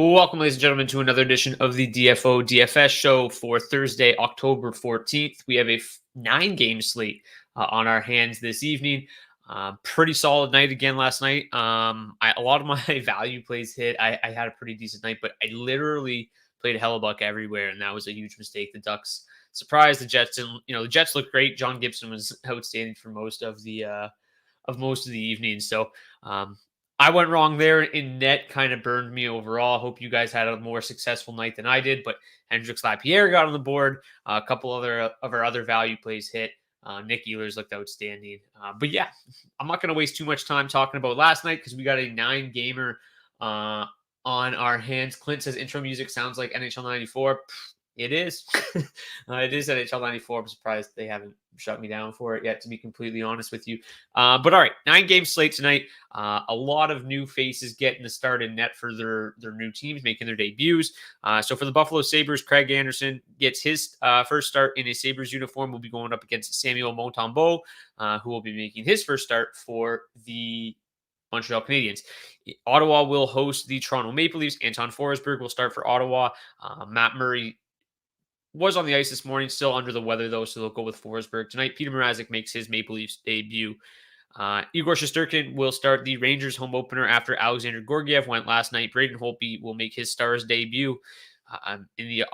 Welcome, ladies and gentlemen, to another edition of the DFO DFS show for Thursday, October 14th. We have a 9-game slate on our hands this evening. Pretty solid night again last night. A lot of my value plays hit. I had a pretty decent night, but I literally played a hellebuck everywhere, and that was a huge mistake. The Ducks surprised. The Jets didn't. The Jets looked great. John Gibson was outstanding for most of the evening. So I went wrong there in net, kind of burned me overall. Hope you guys had a more successful night than I did, but Hendrix Lapierre got on the board. A couple other of our other value plays hit. Nick Ehlers looked outstanding. But yeah, I'm not going to waste too much time talking about last night because we got a 9-gamer on our hands. Clint says intro music sounds like NHL 94. It is. It is NHL 94. I'm surprised they haven't shut me down for it yet, to be completely honest with you. But all right, 9-game slate tonight. A lot of new faces getting the start in net for their new teams, making their debuts. So for the Buffalo Sabres, Craig Anderson gets his first start in a Sabres uniform. Will be going up against Samuel Montembeault, who will be making his first start for the Montreal Canadiens. Ottawa will host the Toronto Maple Leafs. Anton Forsberg will start for Ottawa. Matt Murray was on the ice this morning, still under the weather, though, so they'll go with Forsberg. Tonight, Peter Mrazek makes his Maple Leafs debut. Igor Shesterkin will start the Rangers home opener after Alexander Georgiev went last night. Braden Holtby will make his Stars debut in the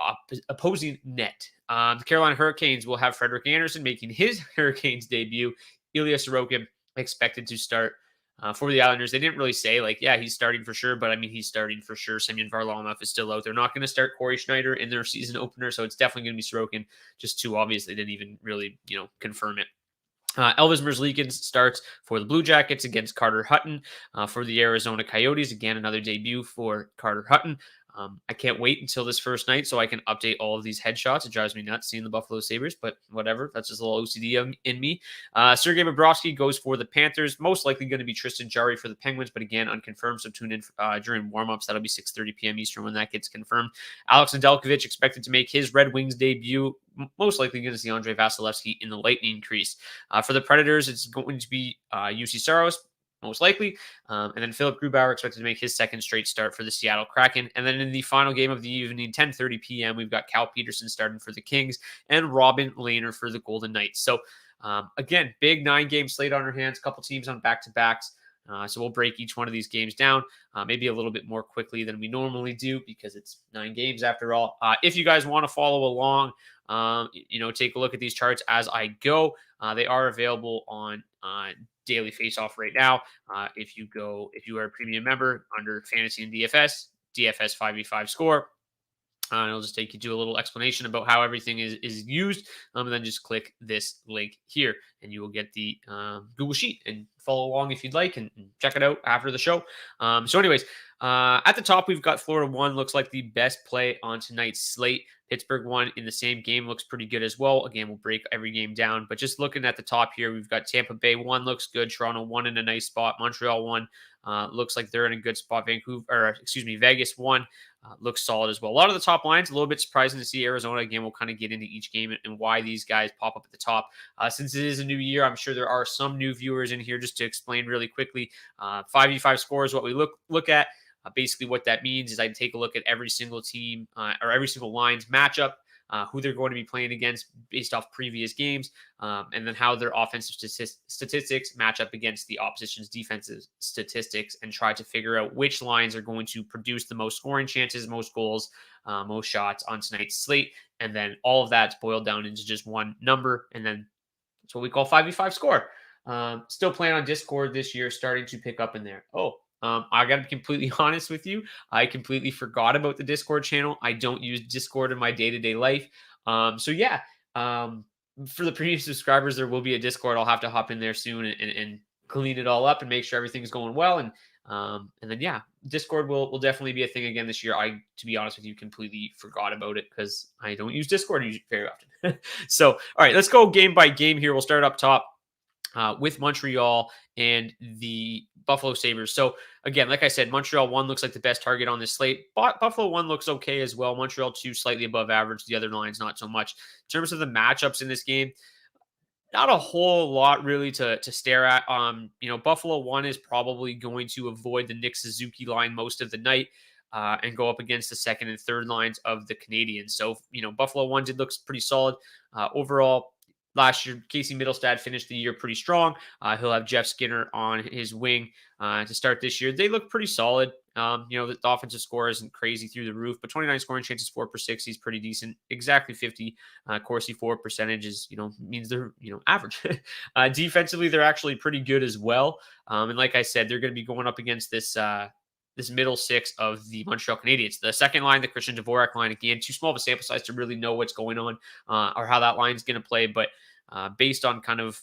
opposing net. The Carolina Hurricanes will have Frederik Andersen making his Hurricanes debut. Ilya Sorokin expected to start for the Islanders. They didn't really say, he's starting for sure, but I mean, he's starting for sure. Semyon Varlamov is still out. They're not going to start Corey Schneider in their season opener, so it's definitely going to be Sorokin. Just too obvious. They didn't even really, confirm it. Elvis Merzlikins starts for the Blue Jackets against Carter Hutton for the Arizona Coyotes. Again, another debut for Carter Hutton. I can't wait until this first night so I can update all of these headshots. It drives me nuts seeing the Buffalo Sabres, but whatever. That's just a little OCD in me. Sergei Bobrovsky goes for the Panthers. Most likely going to be Tristan Jarry for the Penguins, but again, unconfirmed. So tune in during warmups. That'll be 6:30 p.m. Eastern when that gets confirmed. Alex Nedeljkovic expected to make his Red Wings debut. Most likely going to see Andrei Vasilevsky in the Lightning crease. For the Predators, it's going to be UC Saros, most likely. And then Philip Grubauer expected to make his second straight start for the Seattle Kraken. And then in the final game of the evening, 10:30 p.m., we've got Cal Peterson starting for the Kings and Robin Lehner for the Golden Knights. So again, big 9-game slate on our hands, a couple teams on back-to-backs. So we'll break each one of these games down, maybe a little bit more quickly than we normally do because it's 9 games after all. If you guys want to follow along, take a look at these charts as I go. They are available on Daily Faceoff right now. If you are a premium member under Fantasy and DFS 5v5 score. And it'll just take you to a little explanation about how everything is used. And then just click this link here and you will get the Google Sheet and follow along if you'd like and check it out after the show. So anyways, at the top, we've got Florida 1. Looks like the best play on tonight's slate. Pittsburgh 1 in the same game looks pretty good as well. Again, we'll break every game down. But just looking at the top here, we've got Tampa Bay 1 looks good. Toronto 1 in a nice spot. Montreal 1 looks like they're in a good spot. Vegas 1 looks solid as well. A lot of the top lines, a little bit surprising to see Arizona. Again, we'll kind of get into each game and why these guys pop up at the top. Since it is a new year, I'm sure there are some new viewers in here. Just to explain really quickly, 5v5 score is what we look at. Basically, what that means is I take a look at every single team or every single line's matchup, who they're going to be playing against based off previous games, and then how their offensive statistics match up against the opposition's defensive statistics, and try to figure out which lines are going to produce the most scoring chances, most goals, most shots on tonight's slate. And then all of that's boiled down into just one number, and then that's what we call 5v5 score. Still playing on Discord this year, starting to pick up in there. I got to be completely honest with you. I completely forgot about the Discord channel. I don't use Discord in my day-to-day life. For the premium subscribers, there will be a Discord. I'll have to hop in there soon and clean it all up and make sure everything's going well. And then, Discord will definitely be a thing again this year. To be honest with you, completely forgot about it because I don't use Discord very often. So, all right, let's go game by game here. We'll start up top with Montreal and the Buffalo Sabres. So again, like I said, Montreal 1 looks like the best target on this slate. Buffalo 1 looks okay as well. Montreal 2 slightly above average. The other lines not so much. In terms of the matchups in this game, not a whole lot really to stare at. Buffalo 1 is probably going to avoid the Nick Suzuki line most of the night. and go up against the second and third lines of the Canadiens. So, Buffalo 1 did look pretty solid. Overall, last year, Casey Middlestad finished the year pretty strong. He'll have Jeff Skinner on his wing to start this year. They look pretty solid. The offensive score isn't crazy through the roof, but 29 scoring chances, 4/60 is pretty decent. Exactly 50 Corsi for percentage is, means they're, average. Defensively, they're actually pretty good as well. And like I said, they're going to be going up against this middle six of the Montreal Canadiens. The second line, the Christian Dvorak line, again, too small of a sample size to really know what's going on or how that line's going to play. But based on kind of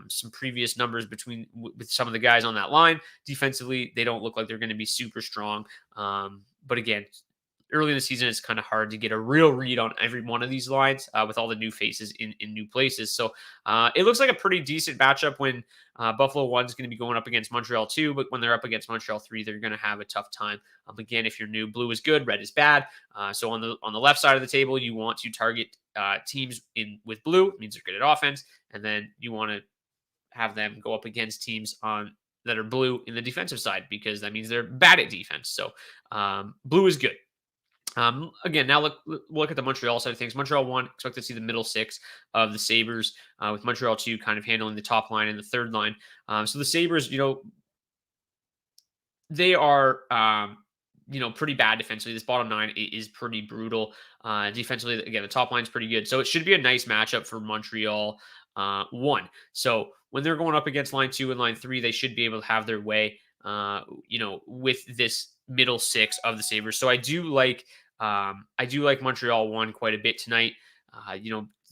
some previous numbers with some of the guys on that line, defensively, they don't look like they're going to be super strong. But again, early in the season, it's kind of hard to get a real read on every one of these lines with all the new faces in new places. So it looks like a pretty decent matchup when Buffalo 1 is going to be going up against Montreal 2, but when they're up against Montreal 3, they're going to have a tough time. Again, if you're new, blue is good, red is bad. So on the left side of the table, you want to target teams with blue. It means they're good at offense. And then you want to have them go up against teams that are blue in the defensive side because that means they're bad at defense. So blue is good. Again, now look at the Montreal side of things. Montreal 1, expect to see the middle six of the Sabres, with Montreal 2 kind of handling the top line and the third line. So the Sabres, they are, pretty bad defensively. This bottom 9 is pretty brutal. Defensively, again, the top line is pretty good. So it should be a nice matchup for Montreal 1. So when they're going up against line 2 and line 3, they should be able to have their way, with this middle six of the Sabres. So I do like Montreal 1 quite a bit tonight.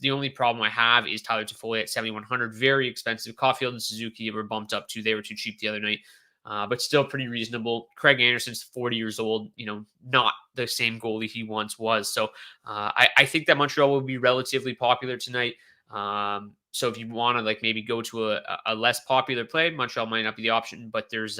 The only problem I have is Tyler Toffoli at 7,100, very expensive. Caulfield and Suzuki were bumped up too. They were too cheap the other night, but still pretty reasonable. Craig Anderson's 40 years old, not the same goalie he once was. So I think that Montreal will be relatively popular tonight. So if you want to maybe go to a less popular play, Montreal might not be the option, but there's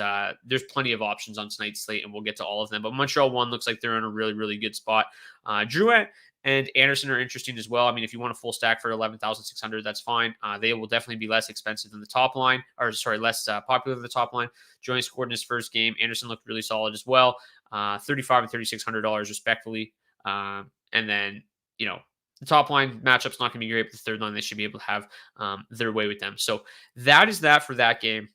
plenty of options on tonight's slate, and we'll get to all of them. But Montreal 1 looks like they're in a really, really good spot. Drouin and Anderson are interesting as well. I mean, if you want a full stack for 11,600, that's fine. They will definitely be less expensive than the top line, less popular than the top line. Drouin scored in his first game. Anderson looked really solid as well. $3,500 and $3,600 respectively. And then, the top line matchup's not going to be great, but the third line, they should be able to have their way with them. So that is that for that game.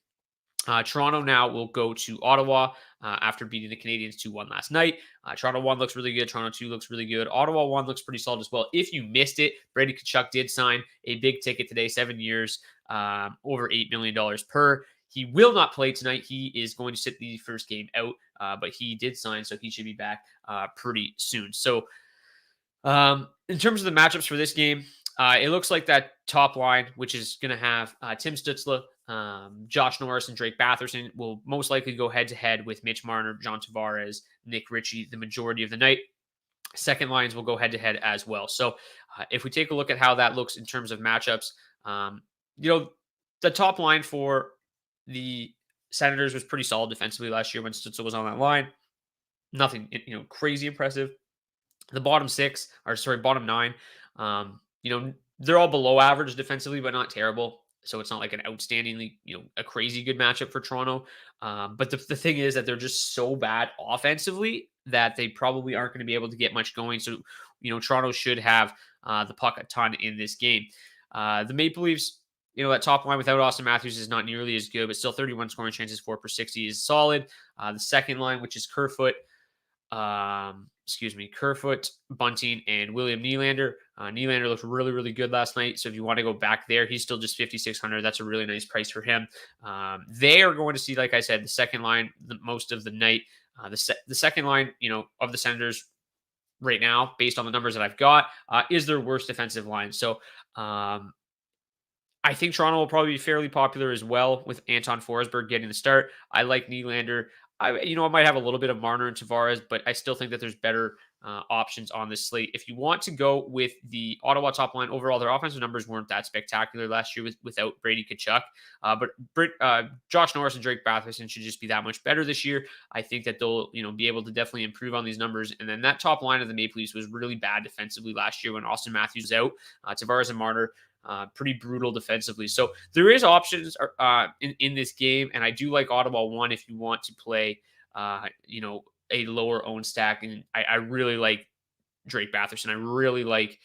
Toronto now will go to Ottawa after beating the Canadiens 2-1 last night. Toronto 1 looks really good. Toronto 2 looks really good. Ottawa 1 looks pretty solid as well. If you missed it, Brady Tkachuk did sign a big ticket today, 7 years, over $8 million per. He will not play tonight. He is going to sit the first game out, but he did sign, so he should be back pretty soon. So in terms of the matchups for this game, it looks like that top line, which is going to have Tim Stützle, Josh Norris, and Drake Batherson, will most likely go head-to-head with Mitch Marner, John Tavares, Nick Ritchie the majority of the night. Second lines will go head-to-head as well. So if we take a look at how that looks in terms of matchups, the top line for the Senators was pretty solid defensively last year when Stützle was on that line. Nothing, crazy impressive. The bottom bottom 9, they're all below average defensively, but not terrible. So it's not like an outstandingly, a crazy good matchup for Toronto. But the thing is that they're just so bad offensively that they probably aren't going to be able to get much going. So, Toronto should have the puck a ton in this game. The Maple Leafs, that top line without Austin Matthews is not nearly as good, but still 31 scoring chances, 4/60 is solid. The second line, which is Kerfoot, Bunting, and William Nylander. Nylander looked really, really good last night. So if you want to go back there, he's still just 5,600. That's a really nice price for him. They are going to see, like I said, the second line most of the night. The second line, of the Senators right now, based on the numbers that I've got, is their worst defensive line. So I think Toronto will probably be fairly popular as well with Anton Forsberg getting the start. I like Nylander. I might have a little bit of Marner and Tavares, but I still think that there's better options on this slate. If you want to go with the Ottawa top line, overall, their offensive numbers weren't that spectacular last year without Brady Tkachuk. But Josh Norris and Drake Batherson should just be that much better this year. I think that they'll, be able to definitely improve on these numbers. And then that top line of the Maple Leafs was really bad defensively last year when Austin Matthews was out. Tavares and Marner, pretty brutal defensively. So there is options in this game, and I do like Ottawa 1 if you want to play, a lower owned stack, and I really like Drake Batherson. I really like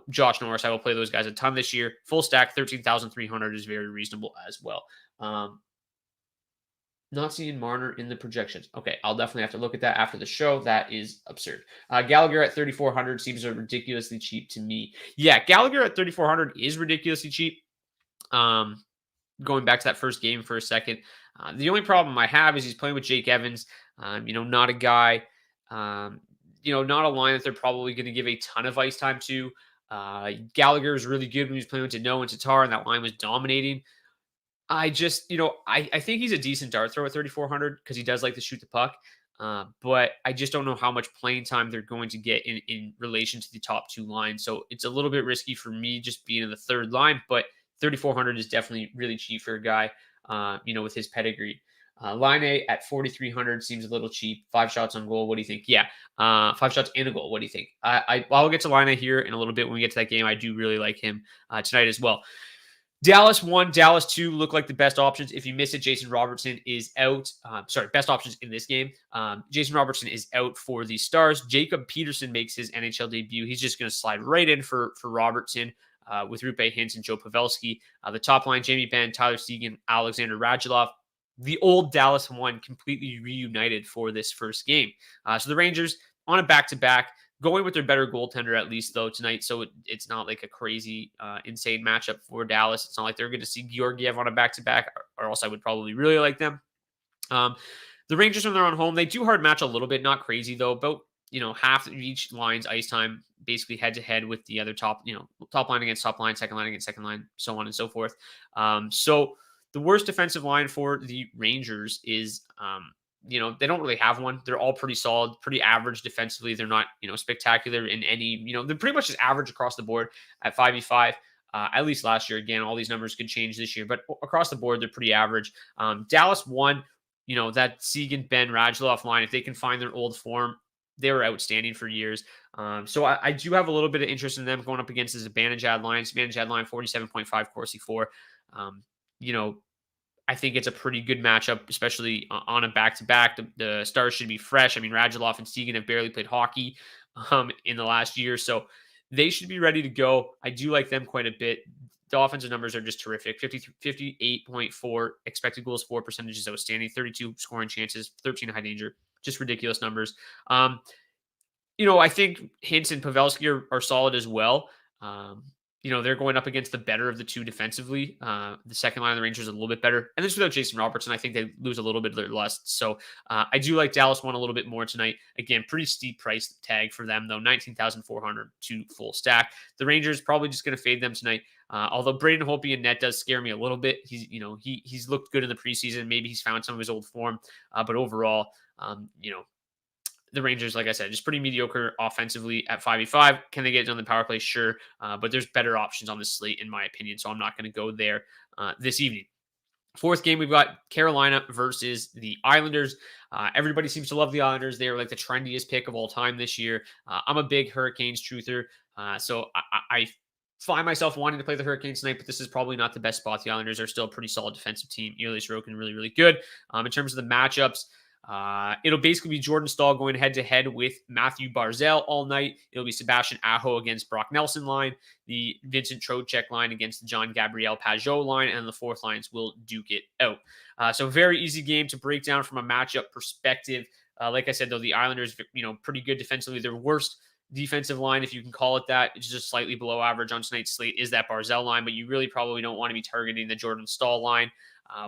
Josh Norris. I will play those guys a ton this year. Full stack, 13,300 is very reasonable as well. Not seeing Marner in the projections. Okay, I'll definitely have to look at that after the show. That is absurd. Gallagher at 3,400 seems ridiculously cheap to me. Yeah, Gallagher at 3,400 is ridiculously cheap. Going back to that first game for a second, the only problem I have is he's playing with Jake Evans. Not a guy, not a line that they're probably going to give a ton of ice time to. Gallagher is really good when he was playing with Tano and Tatar, and that line was dominating. I just, I think he's a decent dart throw at 3,400 because he does like to shoot the puck. But I just don't know how much playing time they're going to get in relation to the top two lines. So it's a little bit risky for me just being in the third line, but 3,400 is definitely really cheap for a guy, with his pedigree. Line A at 4,300 seems a little cheap. 5 shots on goal. What do you think? Yeah. 5 shots and a goal. What do you think? I'll get to Line A here in a little bit when we get to that game. I do really like him tonight as well. Dallas 1, Dallas 2 look like the best options. If you miss it, Jason Robertson is out. Best options in this game. Jason Robertson is out for the Stars. Jacob Peterson makes his NHL debut. He's just going to slide right in for Robertson with Rupe Hintz and Joe Pavelski. The top line, Jamie Benn, Tyler Seguin, Alexander Radulov. The old Dallas 1 completely reunited for this first game. So the Rangers on a back-to-back. Going with their better goaltender at least, though, tonight. So it's not like a crazy, insane matchup for Dallas. It's not like they're going to see Georgiev on a back-to-back, or else I would probably really like them. The Rangers, when they're on home, they do hard match a little bit. Not crazy, though. About, half of each line's ice time, basically head-to-head with the other top line against top line, second line against second line, so on and so forth. So the worst defensive line for the Rangers is they don't really have one. They're all pretty solid, pretty average defensively. They're not, spectacular in any, they're pretty much just average across the board at 5v5, at least last year. Again, all these numbers could change this year, but across the board, they're pretty average. Dallas 1, that Seguin, Benn, Radulov line, if they can find their old form, they were outstanding for years. So I do have a little bit of interest in them going up against this advantage ad line. Advantage ad line, 47.5, Corsi 4. I think it's a pretty good matchup, especially on a back-to-back. The Stars should be fresh. I mean, Radulov and Seguin have barely played hockey in the last year, so they should be ready to go. I do like them quite a bit. The offensive numbers are just terrific. 58.4 expected goals for percentage is outstanding. 32 scoring chances, 13 high danger. Just ridiculous numbers. I think Hintz and Pavelski are solid as well. They're going up against the better of the two defensively. The second line of the Rangers is a little bit better. And this without Jason Robertson, I think they lose a little bit of their lust. So I do like Dallas 1 a little bit more tonight. Again, pretty steep price tag for them, though. 19,400 to full stack. The Rangers probably just going to fade them tonight. Although Braden Holtby in net does scare me a little bit. He's looked good in the preseason. Maybe he's found some of his old form. But overall, the Rangers, like I said, just pretty mediocre offensively at 5v5. Can they get it on the power play? Sure. But there's better options on this slate, in my opinion. So I'm not going to go there this evening. Fourth game, we've got Carolina versus the Islanders. Everybody seems to love the Islanders. They are like the trendiest pick of all time this year. I'm a big Hurricanes truther. So I find myself wanting to play the Hurricanes tonight, but this is probably not the best spot. The Islanders are still a pretty solid defensive team. Ilya Sorokin really, really good. In terms of the matchups, it'll basically be Jordan Staal going head-to-head with Matthew Barzal all night. It'll be Sebastian Aho against Brock Nelson line, the Vincent Trocheck line against the John Gabriel Pajot line, and the fourth lines will duke it out. So very easy game to break down from a matchup perspective. Like I said, though, the Islanders, pretty good defensively. Their worst defensive line, if you can call it that, it's just slightly below average on tonight's slate, is that Barzal line, but you really probably don't want to be targeting the Jordan Staal line.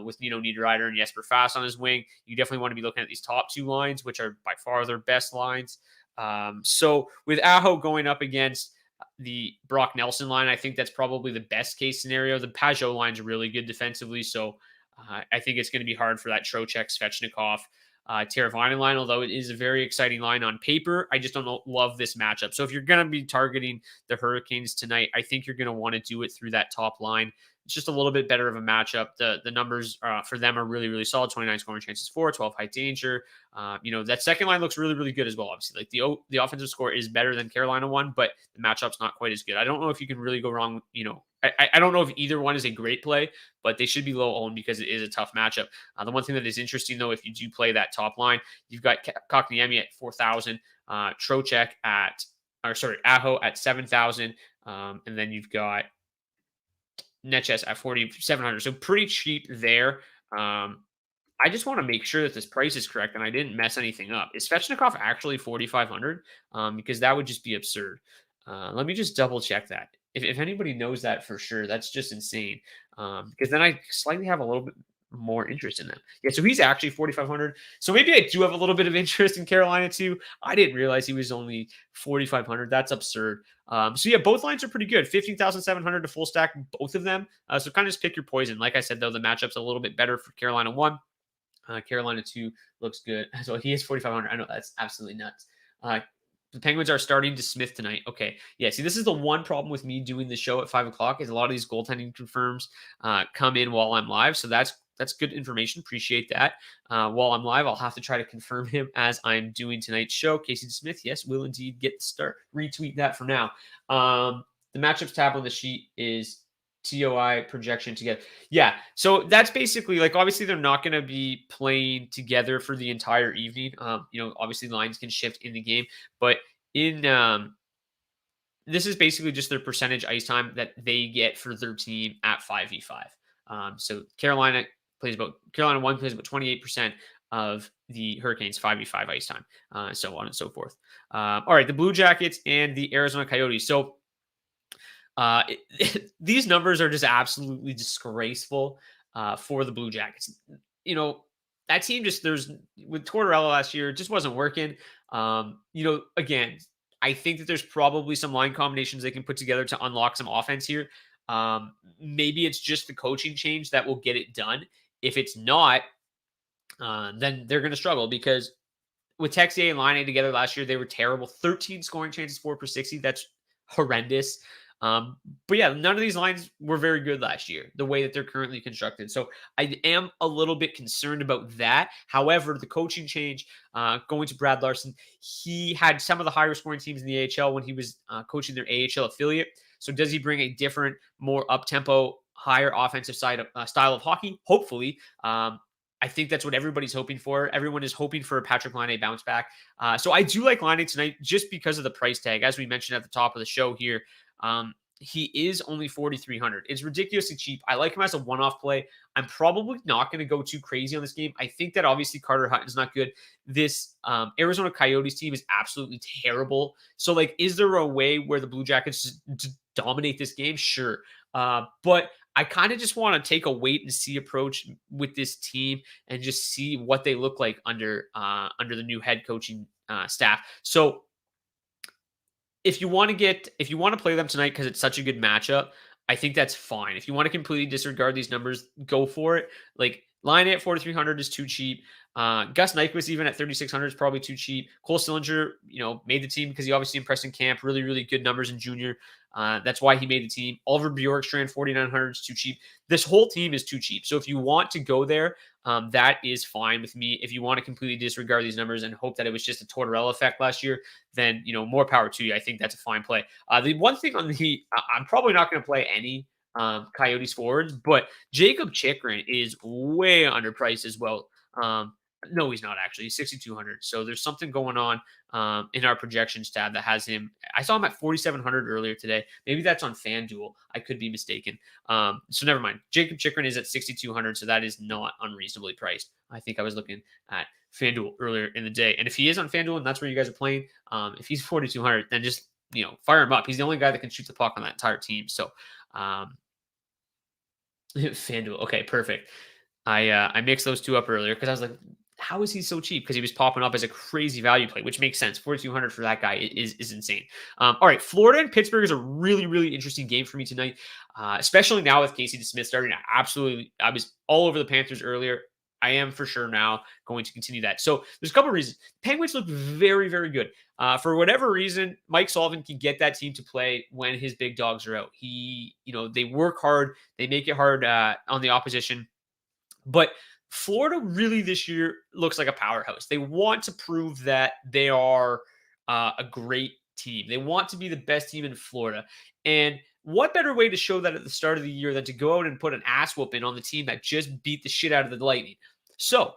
With Niederreiter and Jesper Fast on his wing. You definitely want to be looking at these top two lines, which are by far their best lines. So with Aho going up against the Brock Nelson line, I think that's probably the best case scenario. The Pajot line's really good defensively, so I think it's going to be hard for that Trocheck, Svechnikov, Teravainen line, although it is a very exciting line on paper. I just don't love this matchup. So if you're going to be targeting the Hurricanes tonight, I think you're going to want to do it through that top line. It's just a little bit better of a matchup. The numbers for them are really, really solid. 29 scoring chances for, 12 high danger. That second line looks really, really good as well. Obviously, like the offensive score is better than Carolina one, but the matchup's not quite as good. I don't know if you can really go wrong, I don't know if either one is a great play, but they should be low owned because it is a tough matchup. The one thing that is interesting, though, if you do play that top line, you've got Kotkaniemi at 4,000, Trocheck Aho at 7,000, and then you've got Netchess at 4,700. So pretty cheap there. I just want to make sure that this price is correct and I didn't mess anything up. Is Svechnikov actually 4,500? Because that would just be absurd. Let me just double check that. If anybody knows that for sure, that's just insane. Because then I slightly have a little bit more interest in them. Yeah, so he's actually 4,500. So maybe I do have a little bit of interest in Carolina too. I didn't realize he was only 4,500. That's absurd. So yeah, both lines are pretty good. 15,700 to full stack, both of them. So kind of just pick your poison. Like I said, though, the matchup's a little bit better for Carolina 1. Carolina 2 looks good. So he is 4,500. I know that's absolutely nuts. The Penguins are starting to Smith tonight. Okay. Yeah. See, this is the one problem with me doing the show at 5 o'clock is a lot of these goaltending confirms come in while I'm live. So that's good information. Appreciate that. While I'm live, I'll have to try to confirm him as I'm doing tonight's show. Casey Smith, yes, will indeed get the start. Retweet that for now. The matchups tab on the sheet is TOI projection together. Yeah. So that's basically like, obviously they're not going to be playing together for the entire evening. Obviously lines can shift in the game, but this is basically just their percentage ice time that they get for their team at 5v5. So Carolina 1 plays about 28% of the Hurricanes 5v5 ice time, so on and so forth. All right. The Blue Jackets and the Arizona Coyotes. So, these numbers are just absolutely disgraceful for the Blue Jackets. That team with Tortorella last year, it just wasn't working. Again, I think that there's probably some line combinations they can put together to unlock some offense here. Maybe it's just the coaching change that will get it done. If it's not, then they're going to struggle because with Texier and Laine together last year, they were terrible. 13 scoring chances, 4/60. That's horrendous. But yeah, none of these lines were very good last year, the way that they're currently constructed. So I am a little bit concerned about that. However, the coaching change, going to Brad Larson, he had some of the higher scoring teams in the AHL when he was coaching their AHL affiliate. So does he bring a different, more up-tempo, higher offensive side of, style of hockey? Hopefully. I think that's what everybody's hoping for. Everyone is hoping for a Patrick Laine bounce back. So I do like Laine tonight just because of the price tag. As we mentioned at the top of the show here, he is only 4,300. It's ridiculously cheap. I like him as a one-off play. I'm probably not going to go too crazy on this game. I think that obviously Carter Hutton's not good. This Arizona Coyotes team is absolutely terrible. So, like, is there a way where the Blue Jackets dominate this game? Sure. But I kind of just want to take a wait and see approach with this team and just see what they look like under the new head coaching staff. So if you want to play them tonight because it's such a good matchup, I think that's fine. If you want to completely disregard these numbers, go for it. Like Laine at 4,300 is too cheap. Gus Nyquist even at 3,600 is probably too cheap. Cole Sillinger, made the team because he obviously impressed in camp. Really, really good numbers in junior. That's why he made the team. Oliver Bjorkstrand, 4,900 is too cheap. This whole team is too cheap. So if you want to go there, that is fine with me. If you want to completely disregard these numbers and hope that it was just a Tortorella effect last year, then, more power to you. I think that's a fine play. The one thing I'm probably not going to play any Coyotes forwards, but Jacob Chikrin is way underpriced as well. No, he's not actually. He's 6,200. So there's something going on in our projections tab that has him. I saw him at 4,700 earlier today. Maybe that's on FanDuel. I could be mistaken. So never mind. Jacob Chikrin is at 6,200. So that is not unreasonably priced. I think I was looking at FanDuel earlier in the day. And if he is on FanDuel and that's where you guys are playing, if he's 4,200, then just, fire him up. He's the only guy that can shoot the puck on that entire team. So FanDuel. Okay, perfect. I mixed those two up earlier because I was like, how is he so cheap? Because he was popping up as a crazy value play, which makes sense. 4,200 for that guy is insane. All right, Florida and Pittsburgh is a really, really interesting game for me tonight, especially now with Casey DeSmith starting. I was all over the Panthers earlier. I am for sure now going to continue that. So there's a couple of reasons. Penguins look very, very good. For whatever reason, Mike Sullivan can get that team to play when his big dogs are out. They work hard. They make it hard on the opposition. But Florida really this year looks like a powerhouse. They want to prove that they are a great team. They want to be the best team in Florida. And what better way to show that at the start of the year than to go out and put an ass whooping on the team that just beat the shit out of the Lightning? So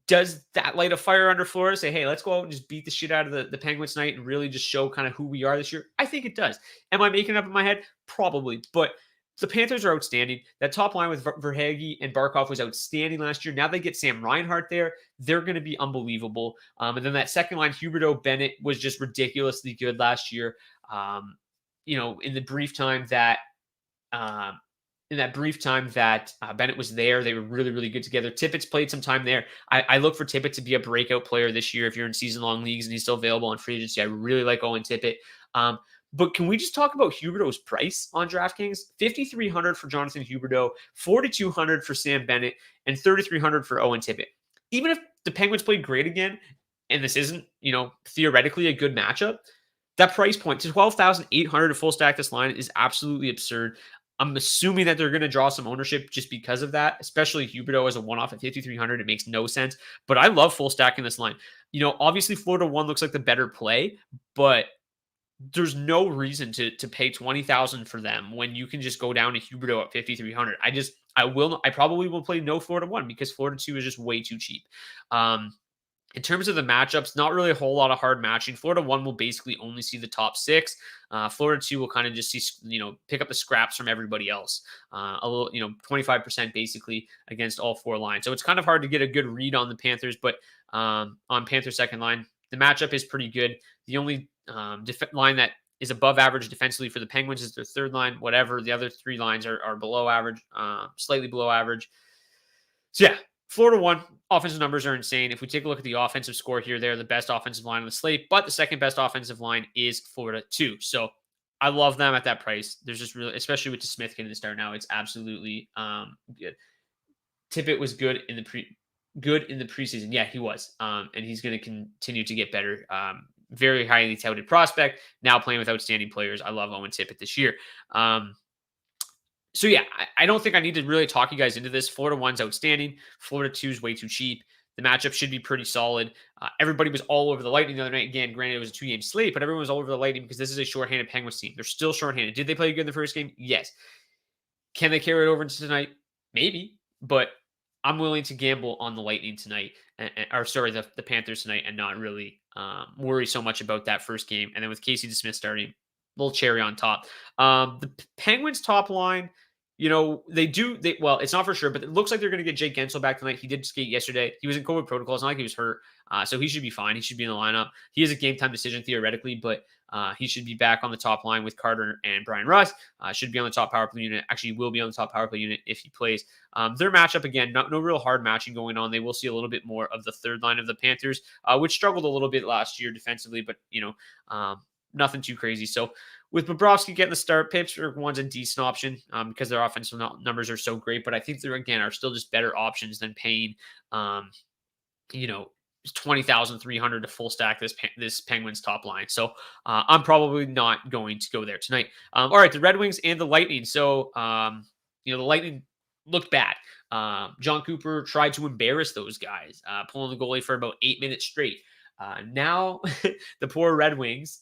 does that light a fire under Florida? Say, hey, let's go out and just beat the shit out of the Penguins tonight and really just show kind of who we are this year? I think it does. Am I making it up in my head? Probably. But the Panthers are outstanding. That top line with Verhaeghe and Barkov was outstanding last year. Now they get Sam Reinhart there. They're going to be unbelievable. And then that second line, Huberdeau, Bennett was just ridiculously good last year. In the brief time that Bennett was there, they were really, really good together. Tippett's played some time there. I look for Tippett to be a breakout player this year. If you're in season-long leagues and he's still available on free agency, I really like Owen Tippett. But can we just talk about Huberdeau's price on DraftKings? $5,300 for Jonathan Huberdeau, $4,200 for Sam Bennett, and $3,300 for Owen Tippett. Even if the Penguins played great again, and this isn't, theoretically a good matchup, that price point to $12,800 to full stack this line is absolutely absurd. I'm assuming that they're going to draw some ownership just because of that, especially Huberdeau as a one-off at $5,300. It makes no sense, but I love full stacking this line. Obviously Florida 1 looks like the better play, but there's no reason to pay $20,000 for them when you can just go down to Huberdeau at $5,300. I probably will play no Florida 1 because Florida 2 is just way too cheap. In terms of the matchups, not really a whole lot of hard matching. Florida 1 will basically only see the top 6. Florida 2 will kind of just see, pick up the scraps from everybody else. A little, 25% basically against all 4 lines. So it's kind of hard to get a good read on the Panthers, but on Panthers second line, the matchup is pretty good. The only line that is above average defensively for the Penguins is their third line. Whatever, the other 3 lines are below average, slightly below average. So yeah, Florida 1 offensive numbers are insane. If we take a look at the offensive score here, they're the best offensive line on the slate, but the second best offensive line is Florida 2. So I love them at that price. There's just really, especially with the Smith getting the start now, it's absolutely good. Tippett was good in the preseason. Yeah, he was. And he's going to continue to get better. Very highly touted prospect, now playing with outstanding players. I love Owen Tippett this year. So yeah, I don't think I need to really talk you guys into this. Florida 1's outstanding. Florida 2 is way too cheap. The matchup should be pretty solid. Everybody was all over the Lightning the other night. Again, granted, it was a 2-game slate, but everyone was all over the Lightning because this is a shorthanded Penguins team. They're still shorthanded. Did they play good in the first game? Yes. Can they carry it over into tonight? Maybe, but I'm willing to gamble on the Lightning tonight, the Panthers tonight, and not really worry so much about that first game. And then with Casey DeSmith starting, little cherry on top. The Penguins top line, it's not for sure, but it looks like they're going to get Jake Gensel back tonight. He did skate yesterday. He was in COVID protocol. It's not like he was hurt. So he should be fine. He should be in the lineup. He is a game time decision theoretically, but he should be back on the top line with Carter and Brian Russ. Should be on the top power play unit. Actually, will be on the top power play unit if he plays. Their matchup, again, no real hard matching going on. They will see a little bit more of the third line of the Panthers, which struggled a little bit last year defensively, but, nothing too crazy. So with Bobrovsky getting the start, Pittsburgh 1's a decent option because their offensive numbers are so great. But I think there, again, are still just better options than paying, $20,300 to full stack this Penguins top line. So I'm probably not going to go there tonight. All right, the Red Wings and the Lightning. So, the Lightning looked bad. John Cooper tried to embarrass those guys, pulling the goalie for about 8 minutes straight. Now the poor Red Wings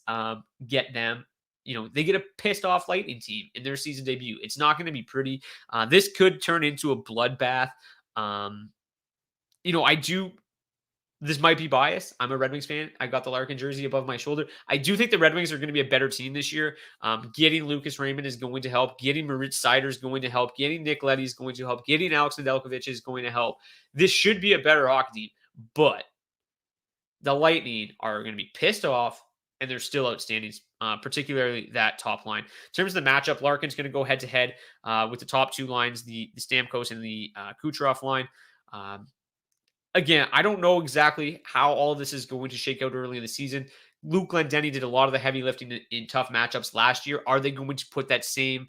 get them. They get a pissed off Lightning team in their season debut. It's not going to be pretty. This could turn into a bloodbath. This might be biased. I'm a Red Wings fan. I got the Larkin jersey above my shoulder. I do think the Red Wings are going to be a better team this year. Getting Lucas Raymond is going to help. Getting Moritz Seider is going to help. Getting Nick Leddy is going to help. Getting Alex Nedeljkovic is going to help. This should be a better hockey team, but the Lightning are going to be pissed off, and they're still outstanding, particularly that top line. In terms of the matchup, Larkin's going to go head-to-head with the top 2 lines, the Stamkos and the Kucherov line. Again, I don't know exactly how all of this is going to shake out early in the season. Luke Glendening did a lot of the heavy lifting in tough matchups last year. Are they going to put that same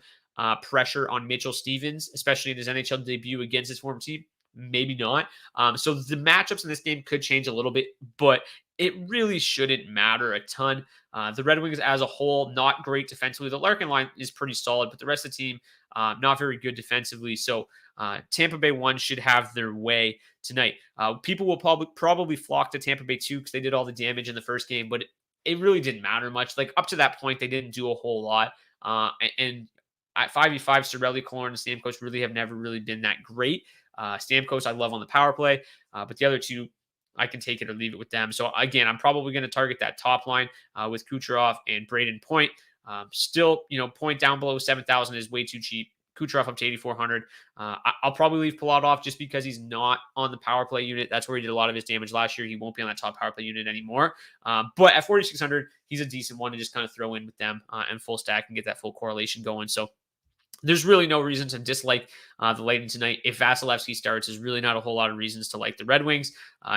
pressure on Mitchell Stevens, especially in his NHL debut against his former team? Maybe not. So the matchups in this game could change a little bit, but it really shouldn't matter a ton. The Red Wings as a whole, not great defensively. The Larkin line is pretty solid, but the rest of the team, not very good defensively. So Tampa Bay 1 should have their way tonight. People will probably flock to Tampa Bay 2 because they did all the damage in the first game, but it really didn't matter much. Like up to that point, they didn't do a whole lot. And at 5v5, Cirelli, Killorn, and Stamkos really have never really been that great. Stamkos I love on the power play, but the other two, I can take it or leave it with them. So again, I'm probably going to target that top line with Kucherov and Braden Point. Still, Point down below 7,000 is way too cheap. Kucherov up to 8,400. I'll probably leave Pilat off just because he's not on the power play unit. That's where he did a lot of his damage last year. He won't be on that top power play unit anymore. But at 4,600, he's a decent one to just kind of throw in with them and full stack and get that full correlation going. So there's really no reason to dislike the Lightning tonight. If Vasilevsky starts, there's really not a whole lot of reasons to like the Red Wings.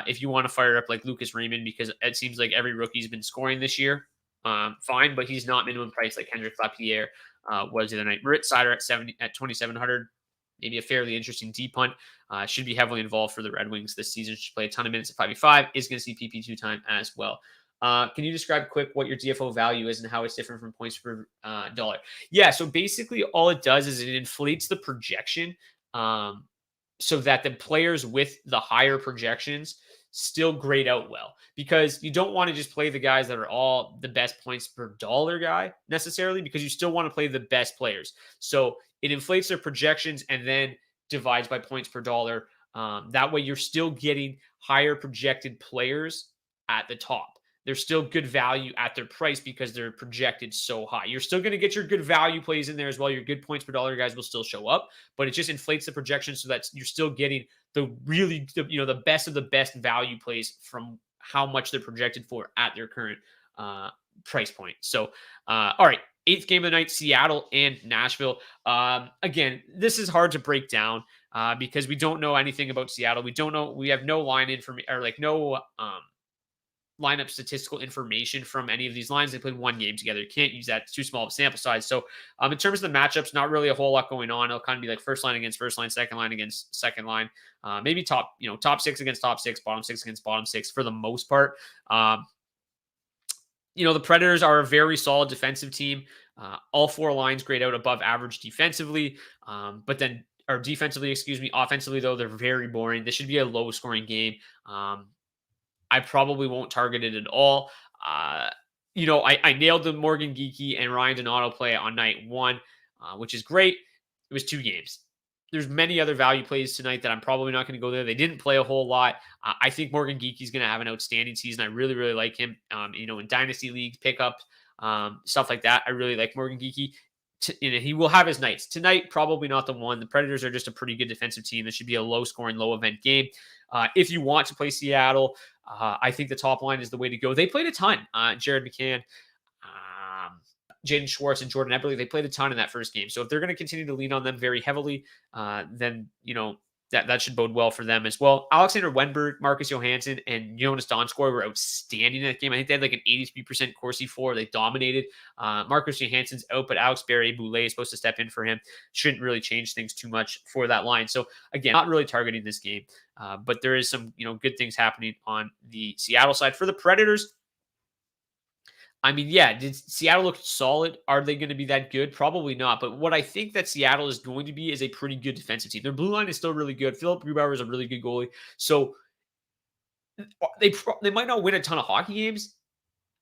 If you want to fire up like Lucas Raymond, because it seems like every rookie's been scoring this year, fine, but he's not minimum price like Hendrik Lapierre was the other night. Moritz Seider at 2,700, maybe a fairly interesting deep punt. Should be heavily involved for the Red Wings this season. Should play a ton of minutes at 5v5. Is going to see PP2 time as well. Can you describe quick what your DFO value is and how it's different from points per dollar? Yeah, so basically all it does is it inflates the projection so that the players with the higher projections still grade out well, because you don't want to just play the guys that are all the best points per dollar guy necessarily, because you still want to play the best players. So it inflates their projections and then divides by points per dollar. That way you're still getting higher projected players at the top. They're still good value at their price because they're projected so high. You're still going to get your good value plays in there as well. Your good points per dollar guys will still show up, but it just inflates the projection so that you're still getting the best of the best value plays from how much they're projected for at their current price point. So, all right. 8th game of the night, Seattle and Nashville. Again, this is hard to break down because we don't know anything about Seattle. We have no line information or like no lineup statistical information from any of these lines. They played one game together. You can't use that. It's too small of a sample size. So in terms of the matchups, not really a whole lot going on. It'll kind of be like first line against first line, second line against second line. Maybe top 6 against top 6, bottom 6 against bottom 6 for the most part. The Predators are a very solid defensive team. All 4 lines grade out above average defensively. Offensively, though, they're very boring. This should be a low scoring game. I probably won't target it at all. I nailed the Morgan Geekie and Ryan Donato play on night 1, which is great. It was 2 games. There's many other value plays tonight that I'm probably not going to go there. They didn't play a whole lot. I think Morgan Geekie is going to have an outstanding season. I really, really like him. In dynasty leagues, pickup, stuff like that. I really like Morgan Geekie. He will have his nights. Tonight, probably not the one. The Predators are just a pretty good defensive team. This should be a low-scoring, low-event game. If you want to play Seattle, I think the top line is the way to go. They played a ton. Jared McCann, Jaden Schwartz, and Jordan Eberle, they played a ton in that first game. So if they're going to continue to lean on them very heavily, then, that should bode well for them as well. Alexander Wenberg, Marcus Johansson, and Jonas Donskoi were outstanding in that game. I think they had like an 83% Corsi 4. They dominated. Marcus Johansson's out, but Alex Barré-Boulet is supposed to step in for him. Shouldn't really change things too much for that line. So again, not really targeting this game, but there is some good things happening on the Seattle side. For the Predators, did Seattle look solid? Are they going to be that good? Probably not. But what I think that Seattle is going to be is a pretty good defensive team. Their blue line is still really good. Philip Grubauer is a really good goalie. So they might not win a ton of hockey games,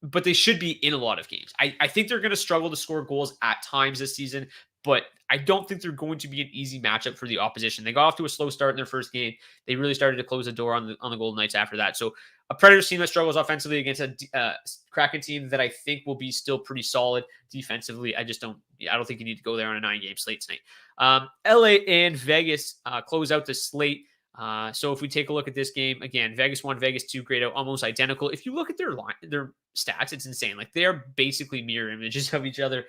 but they should be in a lot of games. I think they're going to struggle to score goals at times this season, but I don't think they're going to be an easy matchup for the opposition. They got off to a slow start in their first game. They really started to close the door on the Golden Knights after that. So a Predators team that struggles offensively against a Kraken team that I think will be still pretty solid defensively. I don't think you need to go there on a 9-game slate tonight. LA and Vegas close out the slate. So if we take a look at this game, again, Vegas 1, Vegas 2 grade out almost identical. If you look at their stats, it's insane. Like they are basically mirror images of each other.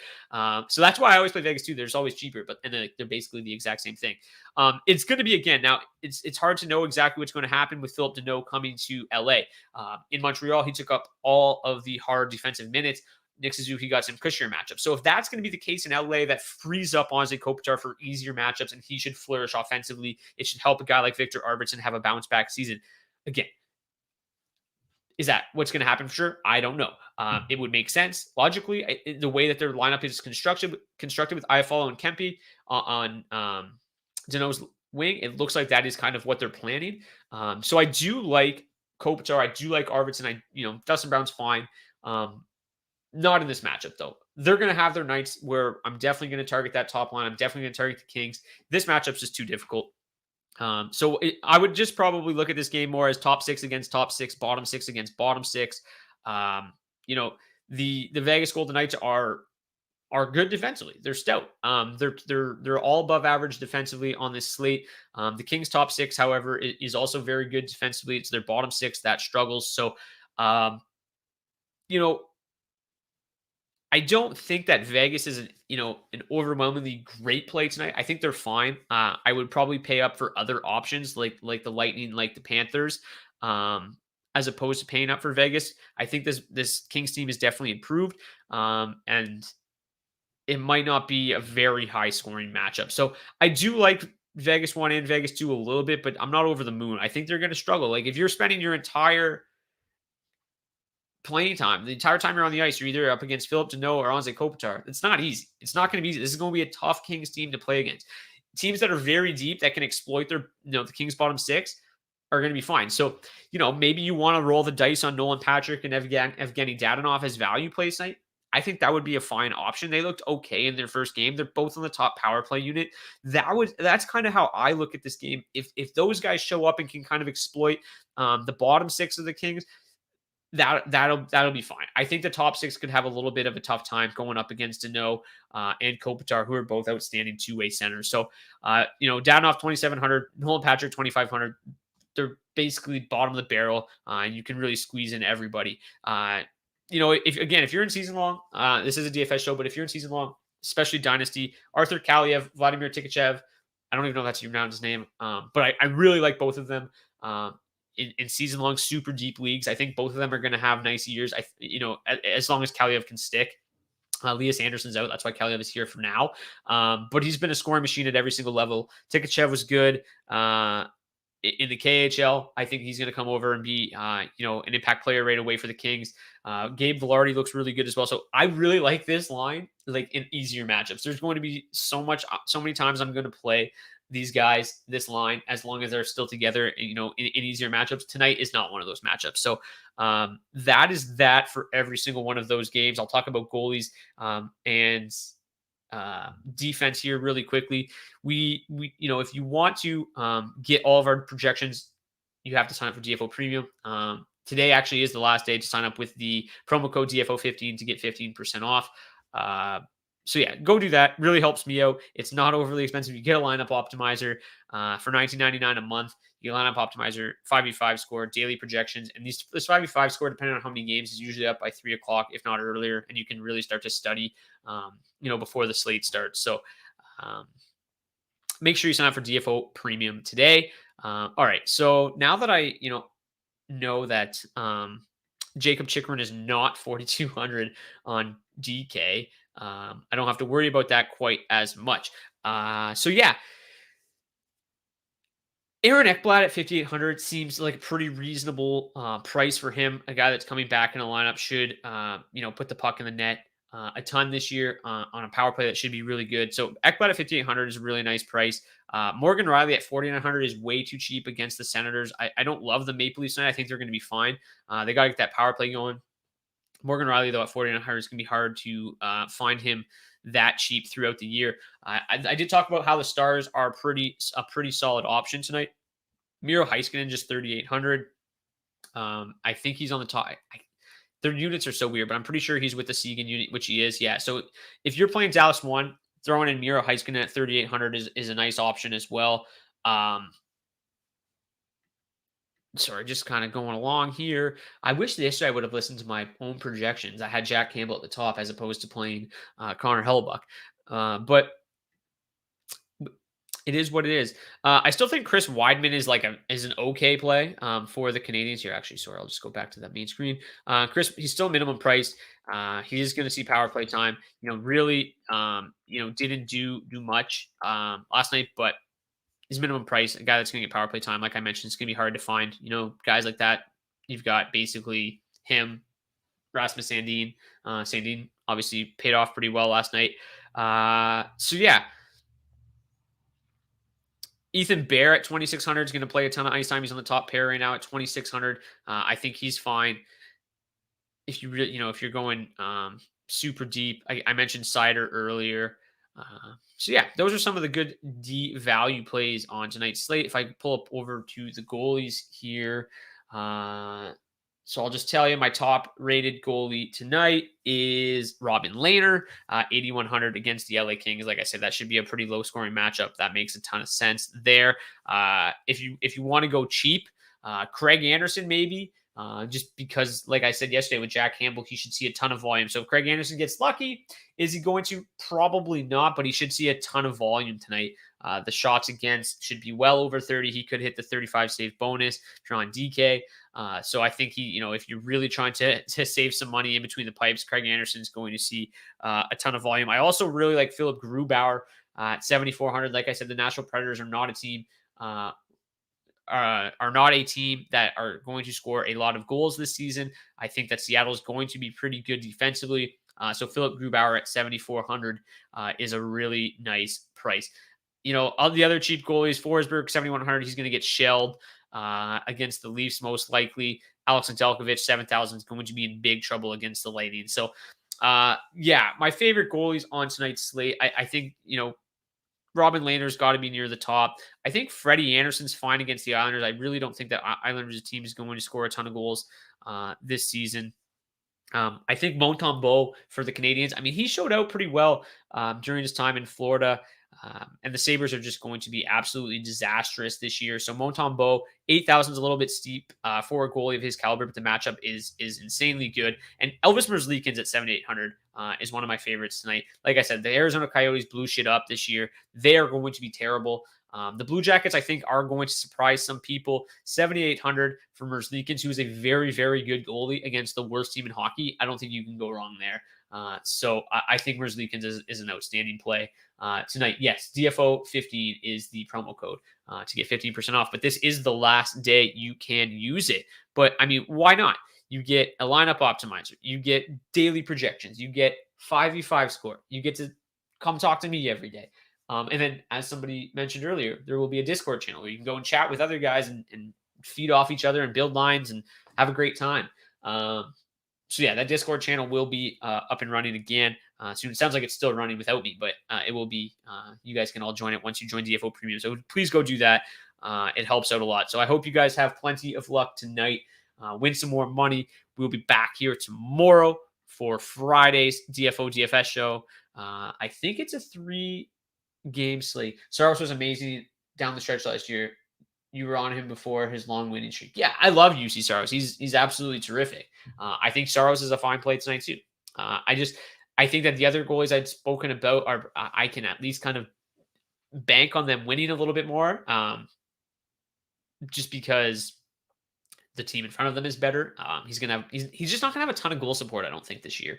So that's why I always play Vegas 2. There's always cheaper, but they're basically the exact same thing. It's going to be, again, now it's hard to know exactly what's going to happen with Philip Deneau coming to LA. In Montreal, he took up all of the hard defensive minutes. Nick Suzuki got some cushier matchups. So if that's going to be the case in LA, that frees up Anze Kopitar for easier matchups, and he should flourish offensively. It should help a guy like Victor Arvidsson have a bounce back season. Again, is that what's going to happen for sure? I don't know. It would make sense logically. The way that their lineup is constructed with Iafallo and Kempe on Deneau's wing, it looks like that is kind of what they're planning. So I do like Kopitar. I do like Arvidsson. Dustin Brown's fine. Not in this matchup, though. they're going to have their nights where I'm definitely going to target that top line. I'm definitely going to target the Kings. This matchup's just too difficult. I would just probably look at this game more as top six against top six, bottom six against bottom six. You know, the Vegas Golden Knights are good defensively. They're stout. They're all above average defensively on this slate. The Kings top six, however, is also very good defensively. It's their bottom six that struggles. So, you know, I don't think that Vegas is an overwhelmingly great play tonight. I think they're fine. I would probably pay up for other options like the Lightning, like the Panthers, as opposed to paying up for Vegas. I think this Kings team is definitely improved, and it might not be a very high scoring matchup. So I do like Vegas 1 and Vegas 2 a little bit, but I'm not over the moon. I think they're going to struggle. Like if you're spending your entire playing time, the entire time you're on the ice, you're either up against Philip Deneau or Anze Kopitar. It's not easy. It's not going to be easy. This is going to be a tough Kings team to play against. Teams that are very deep that can exploit their, the Kings bottom six are going to be fine. So, maybe you want to roll the dice on Nolan Patrick and Evgeny Dadonov as value plays night. I think that would be a fine option. They looked okay in their first game. They're both on the top power play unit. That's kind of how I look at this game. If those guys show up and can kind of exploit the bottom six of the Kings, that'll be fine. I think the top six could have a little bit of a tough time going up against Deneau and Kopitar, who are both outstanding two-way centers. So, Dadonov 2,700, Nolan Patrick 2,500. They're basically bottom of the barrel, and you can really squeeze in everybody. If you're in season long, this is a DFS show, but if you're in season long, especially Dynasty, Arthur Kaliev, Vladimir Tikachev, I don't even know if that's your pronounce his name, but I really like both of them. In season long, super deep leagues, I think both of them are going to have nice years. As long as Kaliev can stick. Elias Anderson's out. That's why Kaliev is here for now. But he's been a scoring machine at every single level. Tikachev was good. In the KHL, I think he's going to come over and be, an impact player right away for the Kings. Gabe Vilardi looks really good as well. So I really like this line, like in easier matchups. There's going to be so many times I'm going to play these guys, this line, as long as they're still together, in easier matchups. Tonight is not one of those matchups. So that is that for every single one of those games. I'll talk about goalies and defense here really quickly. We if you want to get all of our projections, you have to sign up for DFO Premium. Today actually is the last day to sign up with the promo code DFO15 to get 15% off. So yeah, go do that. Really helps me out. It's not overly expensive. You get a lineup optimizer for $19.99 a month. You lineup optimizer, 5v5 score, daily projections, and this 5v5 score, depending on how many games, is usually up by 3 o'clock, if not earlier, and you can really start to study, before the slate starts. So make sure you sign up for DFO Premium today. All right, so now that I know that Jacob Chikrin is not 4,200 on DK, I don't have to worry about that quite as much. So yeah, Aaron Ekblad at 5,800 seems like a pretty reasonable price for him. A guy that's coming back in a lineup should, put the puck in the net a ton this year on a power play that should be really good. So Ekblad at 5,800 is a really nice price. Morgan Riley at 4,900 is way too cheap against the Senators. I don't love the Maple Leafs tonight. I think they're going to be fine. They got to get that power play going. Morgan Riley, though, at 4,900 is going to be hard to find him that cheap throughout the year. I did talk about how the Stars are a pretty solid option tonight. Miro Heiskanen just 3,800. I think he's on the top. Their units are so weird, but I'm pretty sure he's with the Seguin unit, which he is. Yeah. So if you're playing Dallas 1, throwing in Miro Heiskanen at 3,800 is a nice option as well. Sorry, just kind of going along here. I wish yesterday I would have listened to my own projections. I had Jack Campbell at the top as opposed to playing Connor Hellebuck. But it is what it is. I still think Chris Weidman is an okay play for the Canadiens here. Actually, sorry, I'll just go back to that main screen. Chris, he's still minimum priced. He is going to see power play time. Really, didn't do much last night, but his minimum price, a guy that's going to get power play time, like I mentioned, it's going to be hard to find. Guys like that. You've got basically him, Rasmus Sandin. Sandin obviously paid off pretty well last night. So yeah. Ethan Bear at 2,600 is going to play a ton of ice time. He's on the top pair right now at 2,600. I think he's fine. If you really, if you're going super deep. I mentioned Cider earlier. So yeah, those are some of the good D value plays on tonight's slate. If I pull up over to the goalies here, so I'll just tell you my top rated goalie tonight is Robin Lehner, 8,100 against the LA Kings. Like I said, that should be a pretty low scoring matchup. That makes a ton of sense there. If you want to go cheap, Craig Anderson maybe. Just because, like I said yesterday with Jack Campbell, he should see a ton of volume. So if Craig Anderson gets lucky, is he going to? Probably not, but he should see a ton of volume tonight. The shots against should be well over 30. He could hit the 35 save bonus if you're on DK. So I think if you're really trying to save some money in between the pipes, Craig Anderson is going to see a ton of volume. I also really like Philip Grubauer at 7,400. Like I said, the Nashville Predators are not a team. Are not a team that are going to score a lot of goals this season. I think that Seattle is going to be pretty good defensively. So Philip Grubauer at 7,400 is a really nice price. Of the other cheap goalies, Forsberg, 7,100, he's going to get shelled against the Leafs most likely. Alex Nedeljkovic, 7,000, is going to be in big trouble against the Lightning. So, my favorite goalies on tonight's slate, I think, Robin Lehner's got to be near the top. I think Freddie Anderson's fine against the Islanders. I really don't think that Islanders team is going to score a ton of goals this season. I think Montembeault for the Canadiens. I mean, he showed out pretty well during his time in Florida. And the Sabres are just going to be absolutely disastrous this year. So Montembeault, 8,000 is a little bit steep for a goalie of his caliber, but the matchup is insanely good. And Elvis Merzlikins at 7,800 is one of my favorites tonight. Like I said, the Arizona Coyotes blew shit up this year. They are going to be terrible. The Blue Jackets, I think, are going to surprise some people. 7,800 for Merzlikins, who is a very, very good goalie against the worst team in hockey. I don't think you can go wrong there. So I think Merzlikins is an outstanding play tonight. Yes, DFO 15 is the promo code to get 15% off. But this is the last day you can use it. But, I mean, why not? You get a lineup optimizer. You get daily projections. You get 5v5 score. You get to come talk to me every day. And then, as somebody mentioned earlier, there will be a Discord channel where you can go and chat with other guys and feed off each other and build lines and have a great time. So yeah, that Discord channel will be up and running again soon. It sounds like it's still running without me, but it will be. You guys can all join it once you join DFO Premium. So please go do that. It helps out a lot. So I hope you guys have plenty of luck tonight. Win some more money. We'll be back here tomorrow for Friday's DFO DFS show. I think it's a 3-game slate. Saros was amazing down the stretch last year. You were on him before his long winning streak. Yeah, I love UC Saros. He's absolutely terrific. I think Saros is a fine play tonight too. I think that the other goalies I'd spoken about are I can at least kind of bank on them winning a little bit more, just because the team in front of them is better. He's just not gonna have a ton of goal support, I don't think, this year,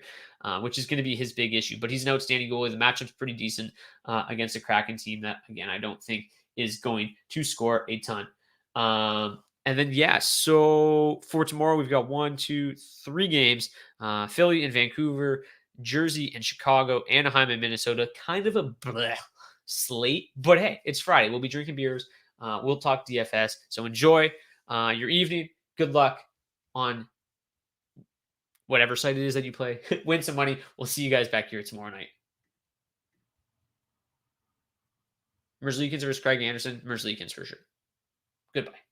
which is going to be his big issue. But he's an outstanding goalie. The matchup's pretty decent against a Kraken team that, again, I don't think is going to score a ton. And then, so for tomorrow, we've got 1, 2, 3 games. Philly and Vancouver, Jersey and Chicago, Anaheim and Minnesota. Kind of a slate. But hey, it's Friday. We'll be drinking beers. We'll talk DFS. So enjoy your evening. Good luck on whatever site it is that you play. Win some money. We'll see you guys back here tomorrow night. Merzlikins versus Craig Anderson. Merzlikins for sure. Goodbye.